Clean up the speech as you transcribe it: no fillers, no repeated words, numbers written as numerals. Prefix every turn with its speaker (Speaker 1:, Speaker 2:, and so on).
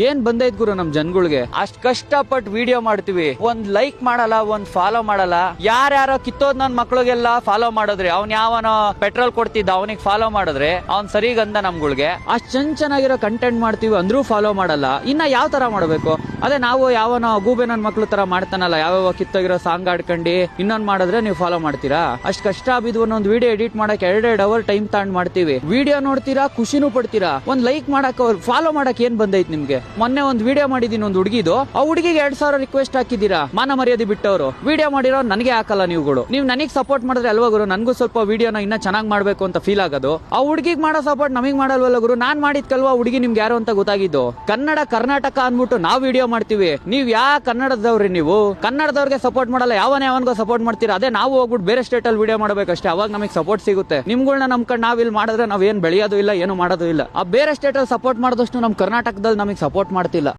Speaker 1: ಏನ್ ಬಂದೈತ್ ಗುರು ನಮ್ ಜನಗಳಿಗೆ? ಅಷ್ಟ್ ಕಷ್ಟಪಟ್ಟು ವಿಡಿಯೋ ಮಾಡ್ತೀವಿ, ಒಂದ್ ಲೈಕ್ ಮಾಡಲ್ಲ, ಒಂದ್ ಫಾಲೋ ಮಾಡಲ್ಲ. ಯಾರ್ಯಾರೋ ಕಿತ್ತೋದ್ ನನ್ ಮಕ್ಳಿಗೆಲ್ಲ ಫಾಲೋ ಮಾಡಿದ್ರೆ, ಅವ್ನ್ ಯಾವನೋ ಪೆಟ್ರೋಲ್ ಕೊಡ್ತಿದ್ದ ಅವನಿಗೆ ಫಾಲೋ ಮಾಡಿದ್ರೆ ಅವ್ನ್ ಸರಿಗಂದ ನಮ್ಗಳಿಗೆ. ಅಷ್ಟ್ ಚೆನ್ನಾಗಿರೋ ಕಂಟೆಂಟ್ ಮಾಡ್ತೀವಿ ಅಂದ್ರೂ ಫಾಲೋ ಮಾಡಲ್ಲ. ಇನ್ನ ಯಾವ ತರ ಮಾಡ್ಬೇಕು? ಅದೇ ನಾವು ಯಾವನೋ ಗೂಬೆ ನನ್ ಮಕ್ಳು ತರ ಮಾಡ್ತಾನಲ್ಲ, ಯಾವ ಕಿತ್ತೋಗಿರೋ ಸಾಂಗ್ ಆಡ್ಕೊಂಡಿ ಇನ್ನೊಂದ್ ಮಾಡಿದ್ರೆ ನೀವು ಫಾಲೋ ಮಾಡ್ತೀರಾ? ಅಷ್ಟ್ ಕಷ್ಟ ಬಿದ್ದು ಒಂದೊಂದು ವಿಡಿಯೋ ಎಡಿಟ್ ಮಾಡಕ್ 2 ಅವರ್ ಟೈಮ್ ತಗೊಂಡ್ ಮಾಡ್ತೀವಿ. ವಿಡಿಯೋ ನೋಡ್ತೀರಾ, ಖುಷಿನೂ ಪಡ್ತೀರಾ. ಒಂದ್ ಲೈಕ್ ಮಾಡಕ್, ಫಾಲೋ ಮಾಡಕ್ ಏನ್ ಬಂದೈತ್ ನಿಮ್ಗೆ? ಮೊನ್ನೆ ಒಂದ್ ವಿಡಿಯೋ ಮಾಡಿದೀನಿ ಒಂದ್ ಹುಡುಗಿದು, ಆ ಹುಡುಗಿಗೆ 2,000 ರಿಕ್ವೆಸ್ಟ್ ಹಾಕಿದೀರಾ. ಮಾನ ಮರ್ಯಾದೆ ಬಿಟ್ಟವರು ವಿಡಿಯೋ ಮಾಡಿರೋ ನನಗೆ ಹಾಕಲ್ಲ ನೀವುಗಳು. ನೀವು ನನಗ್ ಸಪೋರ್ಟ್ ಮಾಡಿದ್ರೆ ಅಲ್ವಾ ಗುರು ನನ್ಗೂ ಸ್ವಲ್ಪ ವಿಡಿಯೋನ ಇನ್ನ ಚೆನ್ನಾಗಿ ಮಾಡ್ಬೇಕು ಅಂತ ಫೀಲ್ ಆಗೋದು. ಆ ಹುಡುಗಿಗೆ ಮಾಡೋ ಸಪೋರ್ಟ್ ನಮಗ್ ಮಾಡಲ್ವಲ್ಲ ಗುರು? ನಾನ್ ಮಾಡಿದ್ಕಲ್ವಾ ಹುಡುಗಿ ನಿಮ್ಗೆ ಯಾರು ಅಂತ ಗೊತ್ತಾಗಿದ್ದು. ಕನ್ನಡ ಕರ್ನಾಟಕ ಅನ್ಬಿಟ್ಟು ನಾವ್ ವಿಡಿಯೋ ಮಾಡ್ತೀವಿ. ನೀವ್ ಯಾ ಕನ್ನಡದವ್ರಿ? ನೀವು ಕನ್ನಡದವ್ರಿಗೆ ಸಪೋರ್ಟ್ ಮಾಡಲ್ಲ, ಯಾವನ್ಗೋ ಸಪೋರ್ಟ್ ಮಾಡ್ತೀರಾ. ಅದೇ ನಾವು ಹೋಗ್ಬಿಟ್ಟು ಬೇರೆ ಸ್ಟೇಟ್ ಅಲ್ಲಿ ವಿಡಿಯೋ ಮಾಡಬೇಕಷ್ಟೇ, ಅವಾಗ ನಮಗೆ ಸಪೋರ್ಟ್ ಸಿಗುತ್ತೆ. ನಿಮ್ಗಳನ್ನ ನಮ್ಕೊಂಡು ನಾವ್ ಇಲ್ಲಿ ಮಾಡಿದ್ರೆ ನಾವ್ ಏನ್ ಬೆಳೆಯೋದು ಇಲ್ಲ, ಏನು ಮಾಡೋದು ಇಲ್ಲ. ಆ ಬೇರೆ ಸ್ಟೇಟ್ ಅಲ್ಲಿ ಸಪೋರ್ಟ್ ಮಾಡಿದಷ್ಟು ನಮ್ ಕರ್ನಾಟಕದಲ್ಲಿ ನಮಗೆ ಸಪೋರ್ಟ್ ಮಾಡ್ತಿಲ್ಲ.